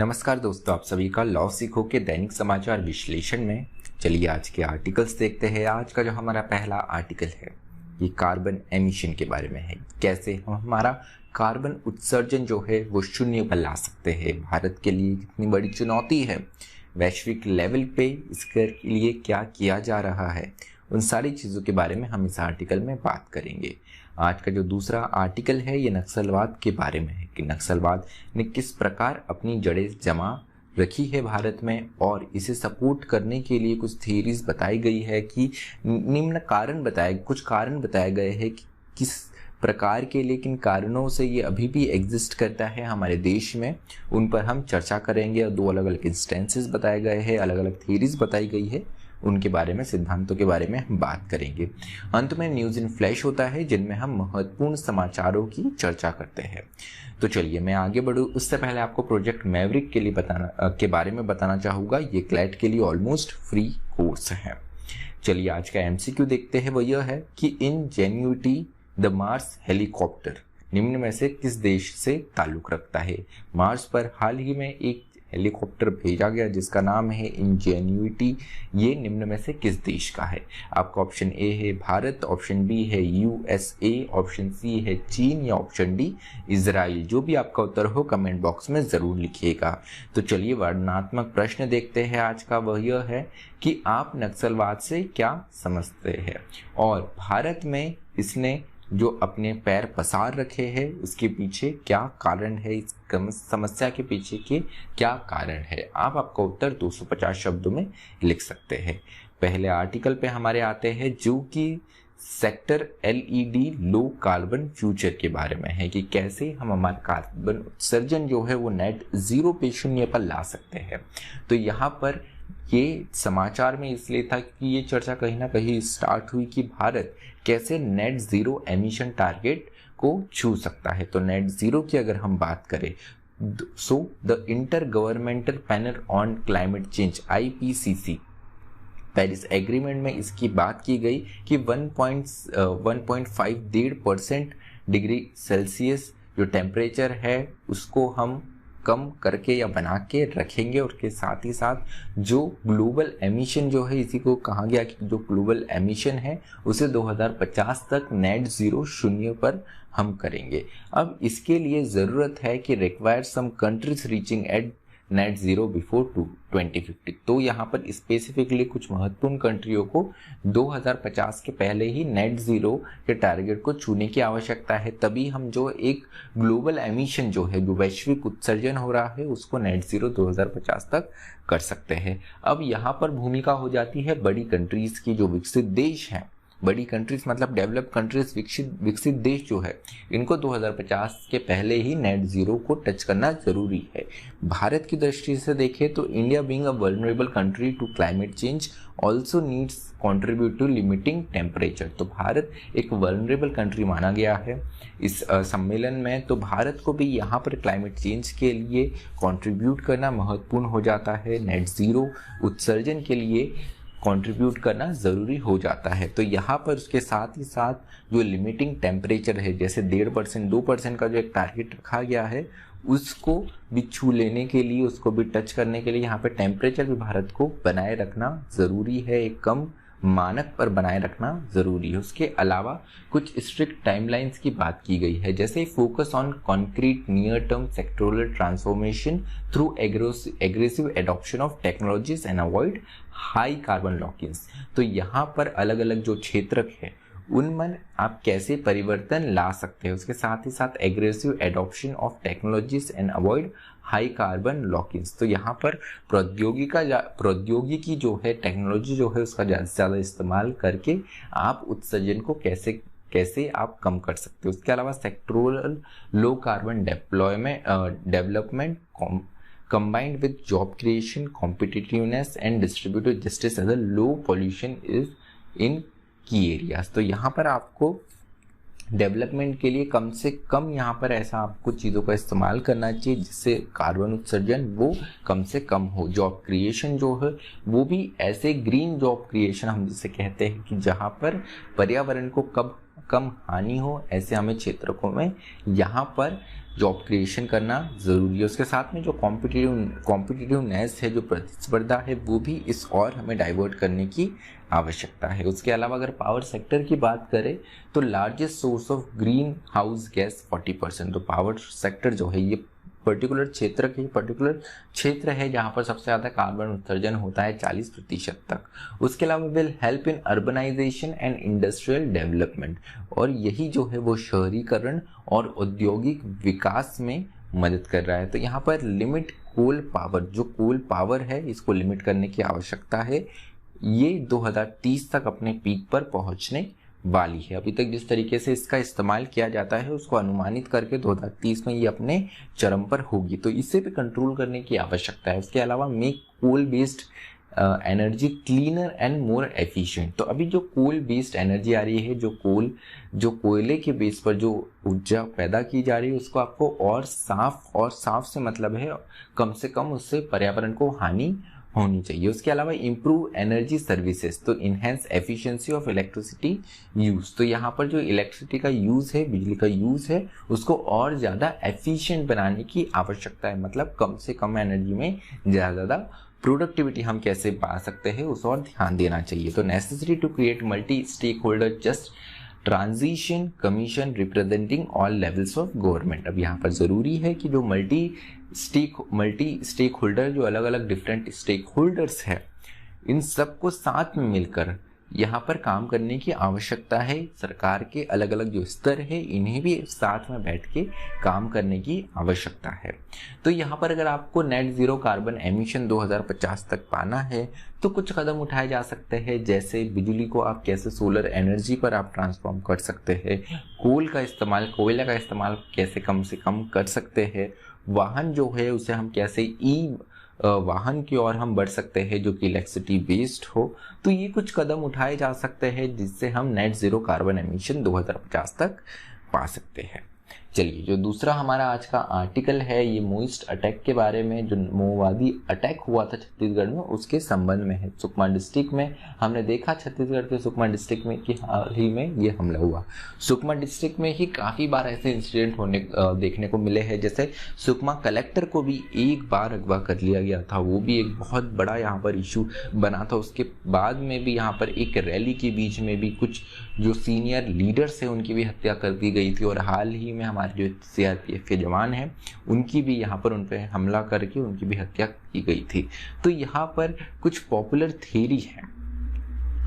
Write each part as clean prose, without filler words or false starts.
नमस्कार दोस्तों, आप सभी का लॉ सीखो के दैनिक समाचार विश्लेषण में चलिए आज के आर्टिकल्स देखते हैं। आज का जो हमारा पहला आर्टिकल है ये कार्बन एमिशन के बारे में है। कैसे हम हमारा कार्बन उत्सर्जन जो है वो शून्य पर ला सकते हैं। भारत के लिए कितनी बड़ी चुनौती है, वैश्विक लेवल पे इसके लिए क्या किया जा रहा है, उन सारी चीज़ों के बारे में हम इस आर्टिकल में बात करेंगे। आज का जो दूसरा आर्टिकल है ये नक्सलवाद के बारे में है कि नक्सलवाद ने किस प्रकार अपनी जड़ें जमा रखी है भारत में, और इसे सपोर्ट करने के लिए कुछ थियरीज बताई गई है कि कुछ कारण बताए गए हैं कि किस प्रकार के, लेकिन कारणों से ये अभी भी एग्जिस्ट करता है हमारे देश में। उन पर हम चर्चा करेंगे और दो अलग अलग इंस्टेंसेस बताए गए हैं, अलग अलग थियरीज बताई गई है, उनके बारे में, सिद्धांतों के बारे में हम बात करेंगे। अंत में न्यूज़ इन फ्लैश होता है जिनमें हम महत्वपूर्ण समाचारों की चर्चा करते हैं। तो चलिए मैं आगे बढ़ूँ उससे पहले आपको प्रोजेक्ट मैवरिक के बारे में बताना चाहूँगा। ये क्लैट के लिए ऑलमोस्ट फ्री कोर्स है। चलिए आज का एमसीक्यू देखते हैं। वो यह है कि इंजेन्युटी द मार्स हेलीकॉप्टर निम्न में से किस देश से ताल्लुक रखता है। मार्स पर हाल ही में एक हेलीकॉप्टर भेजा गया जिसका नाम है इंजेन्युटी। ये निम्न में से किस देश का है। आपका ऑप्शन ए है भारत, ऑप्शन बी है यूएसए, ऑप्शन सी है चीन या ऑप्शन डी इजराइल। जो भी आपका उत्तर हो कमेंट बॉक्स में ज़रूर लिखिएगा। तो चलिए वर्णनात्मक प्रश्न देखते हैं आज का। वह यह है कि आप नक्सलवाद से क्या समझते हैं और भारत में इसने जो अपने पैर पसार रखे हैं उसके पीछे क्या कारण है, इस समस्या के पीछे के क्या कारण है। आप आपका उत्तर 250 शब्दों में लिख सकते हैं। पहले आर्टिकल पे हमारे आते हैं जो कि sector LED low carbon future के बारे में है कि कैसे हम हमारा कार्बन उत्सर्जन जो है वो नेट जीरो पे शून्य पर ला सकते हैं। तो यहाँ पर ये समाचार में इसलिए था कि ये चर्चा कहीं ना कहीं स्टार्ट हुई कि भारत कैसे नेट जीरो एमिशन टारगेट को छू सकता है। तो नेट जीरो की अगर हम बात करें the inter governmental panel on climate change IPCC Paris agreement में इसकी बात की गई कि 1.5 डिग्री सेल्सियस जो टेम्परेचर है उसको हम कम करके या बना के रखेंगे। और के साथ ही साथ जो ग्लोबल एमिशन जो है, इसी को कहा गया कि जो ग्लोबल एमिशन है उसे 2050 तक नेट जीरो शून्य पर हम करेंगे। अब इसके लिए ज़रूरत है कि require some countries reaching at net zero before 2050। तो यहाँ पर स्पेसिफिकली कुछ महत्वपूर्ण कंट्रियों को 2050 के पहले ही नेट जीरो के टारगेट को छूने की आवश्यकता है। तभी हम जो एक ग्लोबल एमिशन जो है, जो वैश्विक उत्सर्जन हो रहा है, उसको नेट जीरो 2050 तक कर सकते हैं। अब यहाँ पर भूमिका हो जाती है बड़ी कंट्रीज की, जो विकसित देश हैं। बड़ी कंट्रीज मतलब डेवलप कंट्रीज, विकसित देश जो है, इनको 2050 के पहले ही नेट जीरो को टच करना जरूरी है। भारत की दृष्टि से देखें तो India being a vulnerable country to climate change also needs contribute to limiting temperature. तो भारत एक वल्नरेबल कंट्री माना गया है इस सम्मेलन में। तो भारत को भी यहाँ पर क्लाइमेट चेंज के लिए कंट्रीब्यूट करना महत्वपूर्ण हो जाता है। नेट जीरो उत्सर्जन के लिए कंट्रीब्यूट करना ज़रूरी हो जाता है। तो यहाँ पर उसके साथ ही साथ जो लिमिटिंग टेम्परेचर है, जैसे 1.5% 2% का जो एक टारगेट रखा गया है, उसको भी छू लेने के लिए, उसको भी टच करने के लिए यहाँ पे टेम्परेचर भी भारत को बनाए रखना ज़रूरी है, एक कम मानक पर बनाए रखना ज़रूरी है। उसके अलावा कुछ स्ट्रिक्ट टाइमलाइंस की बात की गई है, जैसे focus on concrete near term sectoral transformation through aggressive adoption of technologies and avoid high carbon lock-ins. तो यहाँ पर अलग अलग जो क्षेत्र है उनमें आप कैसे परिवर्तन ला सकते हैं, उसके साथ ही साथ aggressive adoption of technologies and avoid high carbon lock-ins. तो यहाँ पर प्रौद्योगिकी जो है, टेक्नोलॉजी जो है, उसका ज़्यादा से ज़्यादा इस्तेमाल करके आप उत्सर्जन को कैसे आप कम कर सकते हो। उसके अलावा sectoral low carbon development combined with job creation, competitiveness and distributed justice as a low pollution is in key areas। तो यहाँ पर आपको डेवलपमेंट के लिए कम से कम यहाँ पर ऐसा आपको चीज़ों का इस्तेमाल करना चाहिए जिससे कार्बन उत्सर्जन वो कम से कम हो। जॉब क्रिएशन जो है वो भी ऐसे ग्रीन जॉब क्रिएशन हम जिसे कहते हैं कि जहाँ पर पर्यावरण को कम हानि हो ऐसे हमें क्षेत्रों में यहाँ पर जॉब क्रिएशन करना ज़रूरी है। उसके साथ में जो कॉम्पिटिटिवनेस है, जो प्रतिस्पर्धा है, वो भी इस और हमें डाइवर्ट करने की आवश्यकता है। उसके अलावा अगर पावर सेक्टर की बात करें तो largest source of green house gas 40%। तो पावर सेक्टर जो है ये पर्टिकुलर क्षेत्र है जहाँ पर सबसे ज़्यादा कार्बन उत्सर्जन होता है 40% तक। उसके अलावा will help in urbanization and industrial development, और यही जो है वो शहरीकरण और औद्योगिक विकास में मदद कर रहा है। तो यहाँ पर लिमिट कोल पावर, जो कोल पावर है इसको लिमिट करने की आवश्यकता है। ये 2030 तक अपने पीक पर पहुँचने वाली है। अभी तक जिस तरीके से इसका इस्तेमाल किया जाता है उसको अनुमानित करके 2030 में ये अपने चरम पर होगी, तो इसे भी कंट्रोल करने की आवश्यकता है। उसके अलावा make coal based energy cleaner and more efficient. तो अभी जो कोल बेस्ड एनर्जी आ रही है, जो कोयले के बेस पर जो ऊर्जा पैदा की जा रही है, उसको आपको और साफ से मतलब है कम से कम उससे पर्यावरण को हानि होनी चाहिए। उसके अलावा इम्प्रूव एनर्जी सर्विसेज, तो enhance efficiency of electricity use. तो यहाँ पर जो इलेक्ट्रिसिटी का यूज है, बिजली का यूज है, उसको और ज़्यादा एफिशिएंट बनाने की आवश्यकता है। मतलब कम से कम एनर्जी में ज़्यादा प्रोडक्टिविटी हम कैसे पा सकते हैं उस और ध्यान देना चाहिए। तो necessity to create multi stake holder just transition commission representing all levels of government. अब यहाँ पर ज़रूरी है कि जो मल्टी स्टेक होल्डर, जो अलग अलग डिफरेंट स्टेक होल्डर्स है, इन सबको साथ में मिलकर यहाँ पर काम करने की आवश्यकता है। सरकार के अलग अलग जो स्तर है इन्हें भी साथ में बैठ के काम करने की आवश्यकता है। तो यहाँ पर अगर आपको नेट ज़ीरो कार्बन एमिशन 2050 तक पाना है तो कुछ कदम उठाए जा सकते हैं, जैसे बिजली को आप कैसे सोलर एनर्जी पर आप ट्रांसफॉर्म कर सकते हैं, कोयला का इस्तेमाल कैसे कम से कम कर सकते हैं, वाहन जो है उसे हम कैसे वाहन की ओर हम बढ़ सकते हैं जो कि इलेक्ट्रिसिटी बेस्ड हो। तो ये कुछ कदम उठाए जा सकते हैं जिससे हम नेट ज़ीरो कार्बन एमिशन 2050 तक पा सकते हैं। चलिए, जो दूसरा हमारा आज का आर्टिकल है ये मोइस्ट अटैक के बारे में, जो माओवादी अटैक हुआ था छत्तीसगढ़ में उसके संबंध में है। सुकमा डिस्ट्रिक्ट में हमने देखा, छत्तीसगढ़ के सुकमा डिस्ट्रिक्ट में कि हाल ही में ये हमला हुआ। सुकमा डिस्ट्रिक्ट में ही काफ़ी बार ऐसे इंसिडेंट देखने को मिले हैं। जैसे सुकमा कलेक्टर को भी एक बार अगवा कर लिया गया था, वो भी एक बहुत बड़ा यहाँ पर इशू बना था। उसके बाद में भी यहाँ पर एक रैली के बीच में भी कुछ जो सीनियर लीडर्स हैं उनकी भी हत्या कर दी गई थी, और हाल ही में हमारे जो CRPF के जवान हैं उनकी भी यहाँ पर उन पर हमला करके उनकी भी हत्या की गई थी। तो यहाँ पर कुछ पॉपुलर थ्योरी है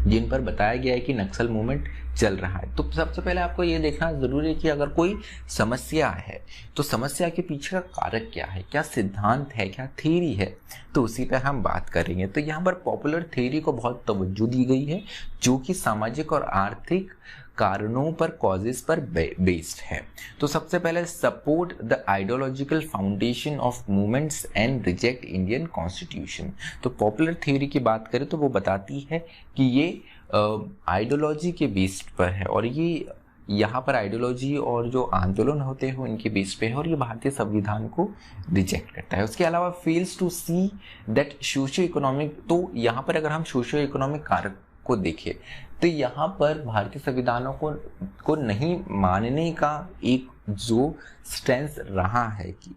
जिन पर बताया गया है कि नक्सल मूवमेंट चल रहा है। तो सबसे पहले आपको ये देखना जरूरी है कि अगर कोई समस्या है तो समस्या के पीछे का कारक क्या है, क्या सिद्धांत है, क्या थ्योरी है, तो उसी पे हम बात करेंगे। तो यहाँ पर पॉपुलर थ्योरी को बहुत तवज्जो दी गई है जो कि सामाजिक और आर्थिक कारणों पर, कॉजेस पर बेस्ड है। तो सबसे पहले support the ideological foundation of movements and reject Indian constitution. तो पॉपुलर थ्योरी की बात करें तो वो बताती है कि ये आइडियोलॉजी के बेस्ड पर है, और ये यहाँ पर आइडियोलॉजी और जो आंदोलन होते हैं उनके बेस पे है, और ये भारतीय संविधान को रिजेक्ट करता है। उसके अलावा fails to see that socio economic, तो यहाँ पर अगर हम सोशियो इकोनॉमिक कारक को देखें तो यहाँ पर भारतीय संविधानों को नहीं मानने का एक जो स्टैंस रहा है कि,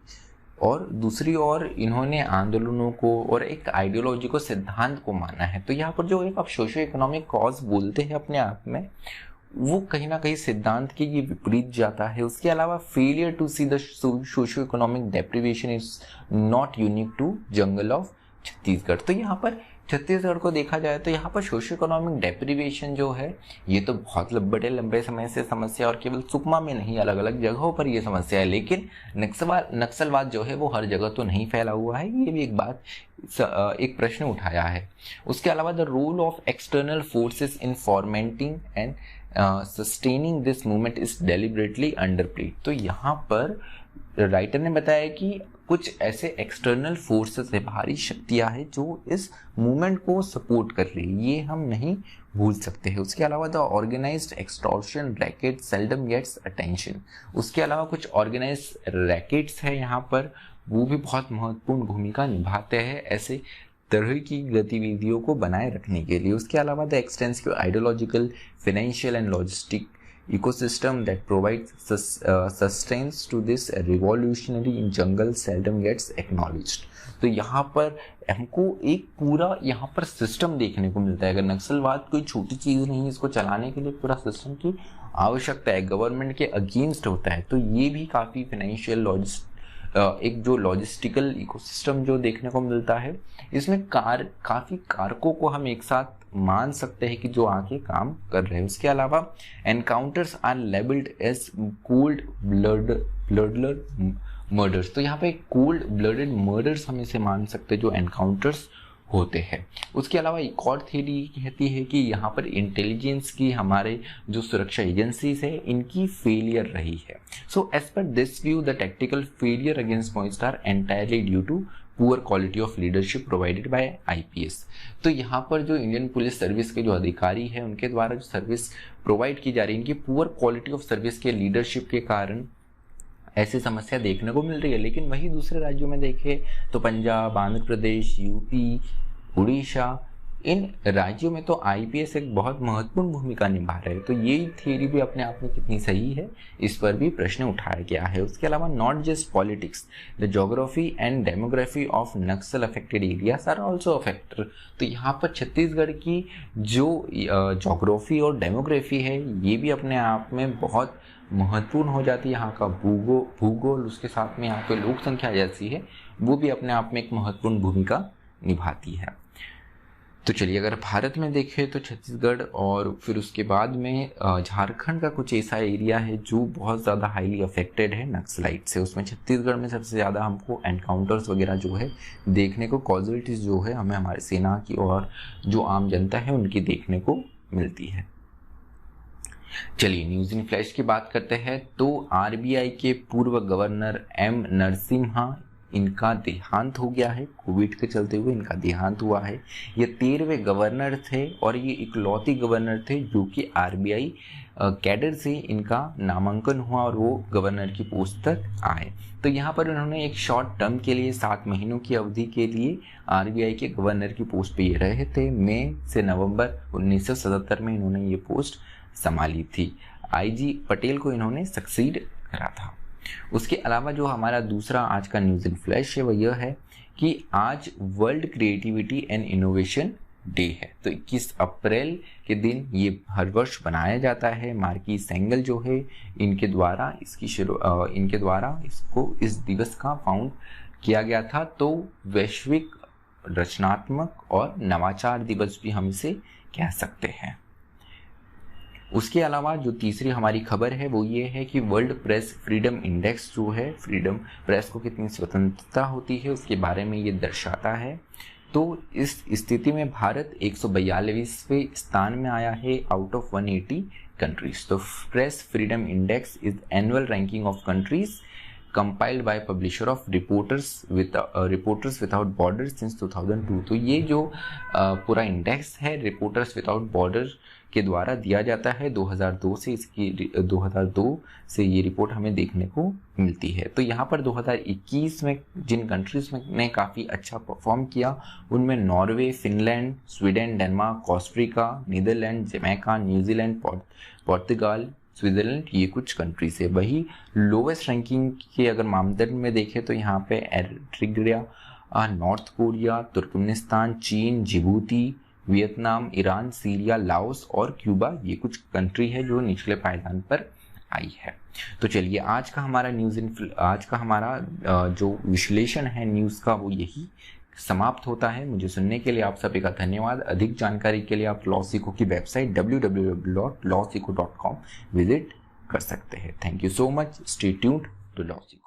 और दूसरी ओर इन्होंने आंदोलनों को और एक आइडियोलॉजी को, सिद्धांत को माना है। तो यहाँ पर जो एक आप सोशियो इकोनॉमिक कॉज बोलते हैं अपने आप में, वो कहीं ना कहीं सिद्धांत के ये विपरीत जाता है। उसके अलावा failure to see the socio economic deprivation is not unique to jungle of Chhattisgarh. तो यहाँ पर छत्तीसगढ़ को देखा जाए तो यहाँ पर सोशियो इकोनॉमिक डेप्रिवेशन जो है ये तो बहुत लंबे समय से समस्या, और केवल सुकमा में नहीं अलग अलग जगहों पर ये समस्या है। लेकिन नक्सलवाद जो है वो हर जगह तो नहीं फैला हुआ है, ये भी एक प्रश्न उठाया है। उसके अलावा the role of external forces in formatting and sustaining this movement is deliberately underplayed. तो यहाँ पर राइटर ने बताया कि कुछ ऐसे एक्सटर्नल फोर्सेस है, बाहरी शक्तियां हैं जो इस मूवमेंट को सपोर्ट कर रही है, ये हम नहीं भूल सकते हैं। उसके अलावा the organized extortion racket seldom gets attention. उसके अलावा कुछ ऑर्गेनाइज्ड रैकेट्स है यहाँ पर, वो भी बहुत महत्वपूर्ण भूमिका निभाते हैं ऐसे तरह की गतिविधियों को बनाए रखने के लिए। उसके अलावा the extensive ideological, financial and logistic ecosystem that provides sustains to this revolutionary in jungle seldom gets acknowledged। तो यहाँ पर हमको एक पूरा यहाँ पर सिस्टम देखने को मिलता है। अगर नक्सलवाद कोई छोटी चीज़ नहीं है, इसको चलाने के लिए पूरा सिस्टम की आवश्यकता है, गवर्नमेंट के अगेंस्ट होता है। तो ये भी काफ़ी फाइनेंशियल एक जो लॉजिस्टिकल इकोसिस्टम जो देखने को मिलता है, इसमें काफ़ी कारकों को हम एक साथ मान सकते हैं कि जो आके काम कर रहे हैं। उसके अलावा encounters are labelled as cold blooded murders. तो यहाँ पे कोल्ड ब्लडेड मर्डर्स हम इसे मान सकते हैं जो एनकाउंटर्स होते हैं। उसके अलावा एक और थ्योरी कहती है कि यहाँ पर इंटेलिजेंस की हमारे जो सुरक्षा एजेंसीज है इनकी फेलियर रही है। So as per this view the tactical failure against Maoist are entirely due to poor quality of leadership provided by IPS. तो यहाँ पर जो इंडियन पुलिस सर्विस के जो अधिकारी हैं उनके द्वारा जो सर्विस प्रोवाइड की जा रही है, इनकी पुअर क्वालिटी ऑफ सर्विस के लीडरशिप के कारण ऐसी समस्या देखने को मिल रही है। लेकिन वही दूसरे राज्यों में देखें तो पंजाब, आंध्र प्रदेश, यूपी, उड़ीसा, इन राज्यों में तो आईपीएस एक बहुत महत्वपूर्ण भूमिका निभा रहे हैं। तो ये थियरी भी अपने आप में कितनी सही है, इस पर भी प्रश्न उठाया गया है। उसके अलावा not just politics, the geography and demography of Naxal affected areas are also affected. तो यहाँ पर छत्तीसगढ़ की जो ज्योग्राफी और डेमोग्राफी है ये भी अपने आप में बहुत महत्वपूर्ण हो जाती है। यहाँ का भूगोल, उसके साथ में यहाँ पे लोक संख्या जैसी है वो भी अपने आप में एक महत्वपूर्ण भूमिका निभाती है। तो चलिए अगर भारत में देखें तो छत्तीसगढ़ और फिर उसके बाद में झारखंड का कुछ ऐसा एरिया है जो बहुत ज़्यादा हाईली अफेक्टेड है नक्सलाइट से। उसमें छत्तीसगढ़ में सबसे ज़्यादा हमको एनकाउंटर्स वगैरह जो है देखने को, कॉजुअलिटीज़ जो है हमें हमारे सेना की और जो आम जनता है उनकी देखने को मिलती है। चलिए न्यूज़ इन फ्लैश की बात करते हैं। तो आरबीआई के पूर्व गवर्नर एम नरसिम्हा, इनका देहांत हो गया है। कोविड के चलते हुए इनका देहांत हुआ है। ये 13वें गवर्नर थे और ये इकलौती गवर्नर थे जो कि आरबीआई कैडर से इनका नामांकन हुआ और वो गवर्नर की पोस्ट तक आए। तो यहाँ पर उन्होंने एक शॉर्ट टर्म के लिए 7 महीनों की अवधि के लिए आरबीआई के गवर्नर की पोस्ट पे ये रहे थे। मई से नवंबर 1977 में इन्होंने ये पोस्ट संभाली थी। आईजी पटेल को इन्होंने सक्सीड करा था। उसके अलावा जो हमारा दूसरा आज का न्यूज़ इन फ्लैश है वो यह है कि आज world creativity and innovation day है। तो 21 अप्रैल के दिन ये हर वर्ष बनाया जाता है। मार्की सेंगल जो है इनके द्वारा इसको इस दिवस का फाउंड किया गया था। तो वैश्विक रचनात्मक और नवाचार दिवस भी हम इसे कह सकते हैं। उसके अलावा जो तीसरी हमारी खबर है वो ये है कि वर्ल्ड प्रेस फ्रीडम इंडेक्स जो है, फ्रीडम प्रेस को कितनी स्वतंत्रता होती है उसके बारे में ये दर्शाता है। तो इस स्थिति में भारत 142वें स्थान में आया है आउट ऑफ 180 कंट्रीज। तो press freedom index is annual ranking of countries compiled by publisher of Reporters Without Borders since 2002। तो ये जो पूरा इंडेक्स है रिपोर्टर्स विदाउट बॉर्डर के द्वारा दिया जाता है 2002 से ये रिपोर्ट हमें देखने को मिलती है। तो यहाँ पर 2021 में जिन कंट्रीज ने काफ़ी अच्छा परफॉर्म किया उनमें Norway, Finland, Sweden, Denmark, Costa Rica, Netherland, Jamaica, New Zealand, पुर्तगाल, स्विट्जरलैंड, ये कुछ कंट्रीज है। वही लोवेस्ट रैंकिंग के अगर मानदंड में देखें तो यहाँ पे एरिट्रिया, नॉर्थ कोरिया, तुर्कमेनिस्तान, चीन, Djibouti, Vietnam, Iran, Syria, Laos और क्यूबा, ये कुछ कंट्री है जो निचले पायदान पर आई है। तो चलिए आज का हमारा जो विश्लेषण है न्यूज़ का वो यही समाप्त होता है। मुझे सुनने के लिए आप सभी का धन्यवाद। अधिक जानकारी के लिए आप लॉसिको की वेबसाइट www.lawsico.com विजिट कर सकते हैं। Thank you so much. Stay tuned to लॉसिको।